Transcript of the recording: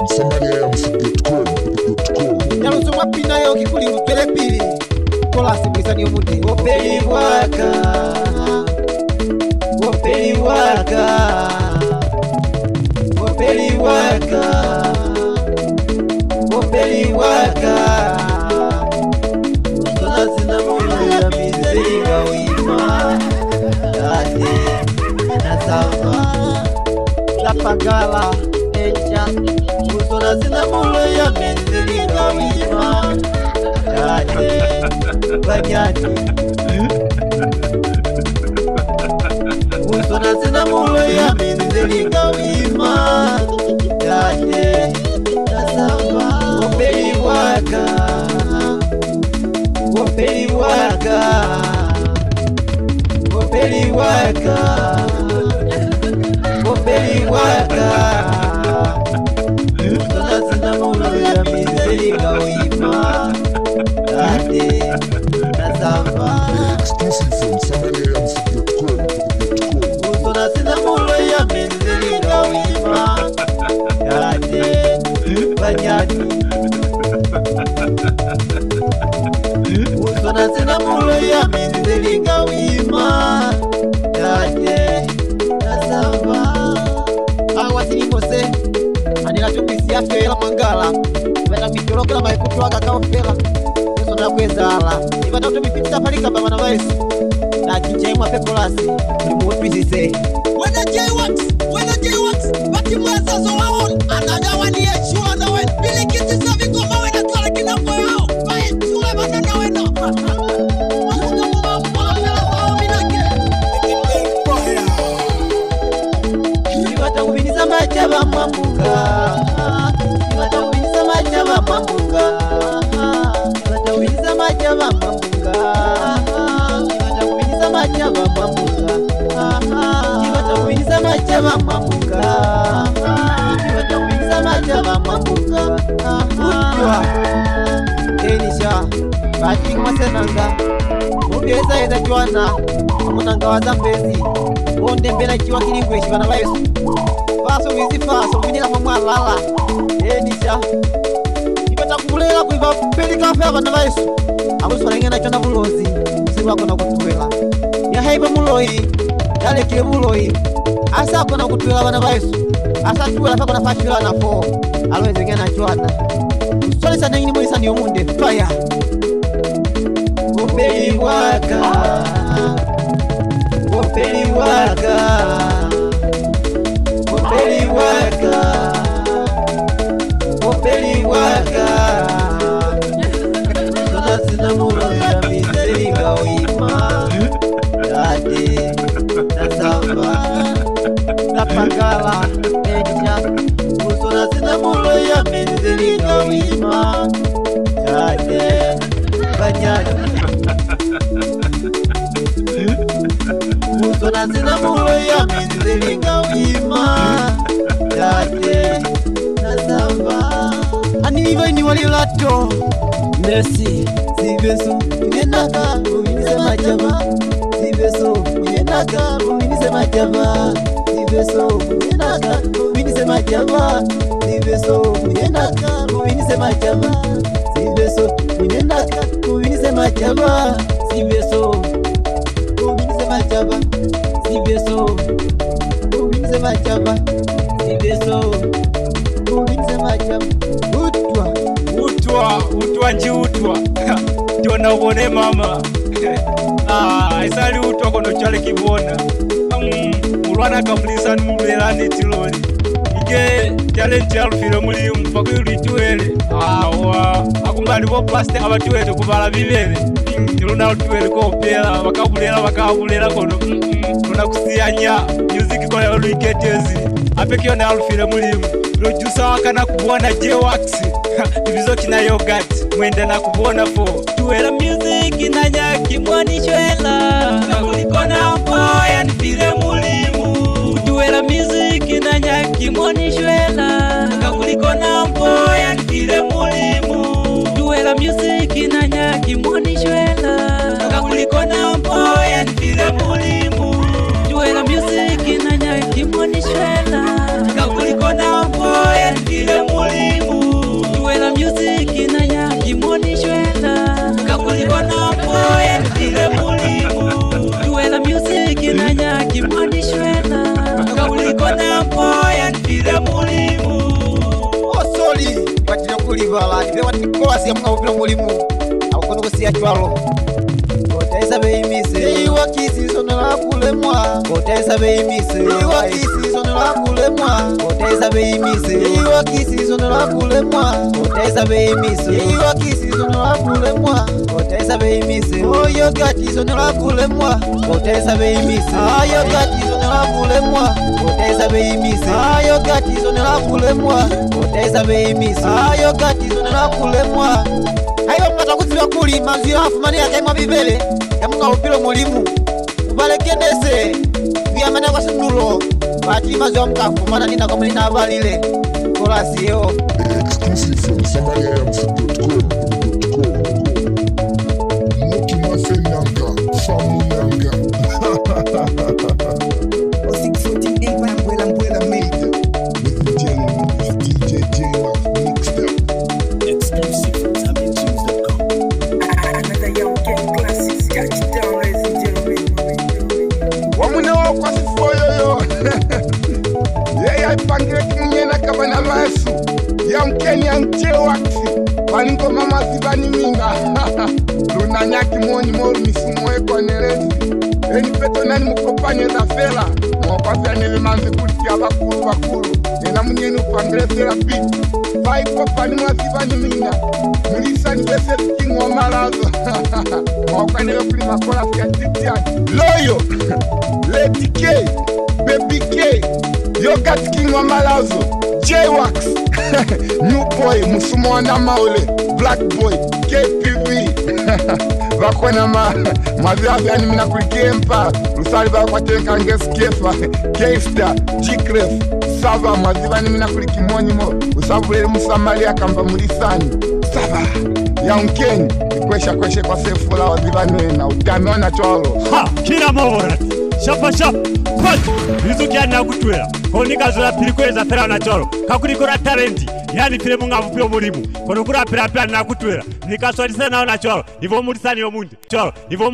somaliams.com. Naluzumwa pina yo kikuli upele pili kola simwisa ni umuti Opeli waka Opeli waka Opeli waka Opeli waka Usona zina mulu ya mizeringa wima Ate Nasama Lapagala Encha Usona zina mulu ya mizeringa wima Ate Banyati Usona zina mulu ya mizeringa wima Ate Nasama Opeli waka Opeli waka Opeli waka Opeli waka Usona zina mulu ya mizeringa wima Ate Nasama Exclusive from somaliams.com. Usona zina mulu ya mizeringa wima Ate Banyati Usona zina mulu ya mizeringa wima Ate Nasama Awatini mose Anila tumisi ya fela mangala Veta mitoro kila maikutu waka kao fela Yeso na kwezala Ivata utumipita palika baba na vaisu Na kichemwa pekolasi Limuotwisise Whether J-Wax, Bati Mwaza Zoaon, another one here, sure the way. Billy Kitty Savi Goma, when I tell a kid of Wow, by two of us, and now Ivata ubiniza machaba mamuka Ivata ubiniza machaba mamuka Ivata ubiniza machaba mamuka Ivata ubiniza machaba mamuka Ivata ubiniza machaba mamuka Ivata ubiniza machaba mamuka Utwa Tenisha Bati mwasenanga Mugeza eza juana Amunanga wazambezi Bonde mbela kiwa kilingwe shivana la Yesu Faso wizi faso Vinila mwa lala Enisha Ipata kukulela kuiva peli kafe abana la Yesu Amusu walengena chona mulozi Msiru wako na kutuwela Ya haiba muloi Yale kile muloi Asa wako na kutuwela abana la Yesu Asa tuwela fako na fashila na fo Aloe zengena chuana Usole sana ingini mwisa ni omunde Fire Opeli waka Opeli waka Opeli waka Opeli waka Usona zina mulu ya mizeringa wima Ate Nasama Lapagala Encha Usona zina mulu ya mizeringa wima Ate Banyati Usona zina mulu ya mizeringa wima Ate Nasama Aniva ni wali lato Merci Sibeso Inenaka Uminise majaba Sibeso Inenaka Uminise majaba Sibeso Inenaka Uminise majaba Sibeso Inenaka Uminise majaba Sibeso Inenaka Uminise majaba Sibeso Uminise majaba Sibeso Uminise majaba Sibeso Uminise majaba Utwa nji utwa Tiona ubone mama Isali utwa kono chale kibona Mulwana kamulisa numulera nitiloni Ige challenge alufile mulimu Pakuli tuwele Akungani bo paste abatuwele kubala bibele Niluna utuwele kopela Wakabulera kono Tuna kusiyanya Music kone aluiketezi Apekio na alufile mulimu Producer wakana kubuona J-Wax Ibizo kina yogurt Mwende na kubuona fo Tuwela music na nyaki mwani shwela Kakulikona mpoya nifile mulimu Tuwela music na nyaki mwani shwela Kakulikona mpoya nifile mulimu Tuwela music na nyaki mwani shwela Kakulikona mpoya nifile mulimu Tuwela music na nyaki mwani shwela Kakulikona mpoya nifile mulimu moya nfire mulimu. Osoli batira kulibala ibe watikola siya mukavupira mulimu akono kusiya chwalo kotesa beimise iwa kisi sonela kulemwa kotesa beimise iwa kisi sonela kulemwa kotesa beimise iwa kisi sonela kulemwa kotesa beimise iwa kisi sonela kulemwa kotesa beimise oyo gati sonela kulemwa kotesa beimise ayo gati sonela kulemwa kotesa beimise ayo gati sonela kulemwa kotesa beimise ayo gati sonela kulemwa ayo mkata kuziwa kulima nzira afumani yake mwa bibele ya munga upilo mulimu ubalekendese kuyamana kwa sindulo bati maziwa mkafumana nina kwa mulina abalile kola siyo Exclusive from somebodyams.com. Moki Masenanga, Famunanga. 614 Empire Umbrella made with the gentleman DJ J-Wax mixed up. Exclusive from SambianTunes.com. Another young gang classic. Touchdown, ladies and gentlemen. Wamuna kwa sifoyo yo. Yeye ipangire kimunyena kabana masu. Ya mkeni ya J-Wax. Palingo mama zibani minga. Luna nyaki mwoni moru misumo eko nerezi. Eni peto nani mukopanye za fela. Mwakwazi ya nele manzi kuliki bakulu. Nena mnyeni upangire fela biti. Paipo pani mwazibani minga. Mulisa ni bese vikingu wa malazo. Mwakwanele kuli makola fia titiani. Loyo. Lady K. Baby K. Yogat King wa malazo. J-Wax. New Boy. Musumo wana maole. Black Boy. KPV. Bakwana maziazi yani mina kulikempa. Rusali bakwa tenka ngesi kefa. K-Star. G-Clef. Sava maziva ni mina kulikimonyi mo. Usavulele musamalia kamba mulisani. Sava. Ya unkeni. Kwesha kwa sefula waziva nwena. Utamiona cholo. Ha, kila mawara. Shapa. Pati, rizuki ya nakutwela. Konika zola pilikweza fera na cholo. Kakulikora talenti. Yani file munga vupio mulimu. Konukura pila nakutwela. Nikaswadi sana na cholo. Ivo mulisani yo mundi. Cholo. Ivo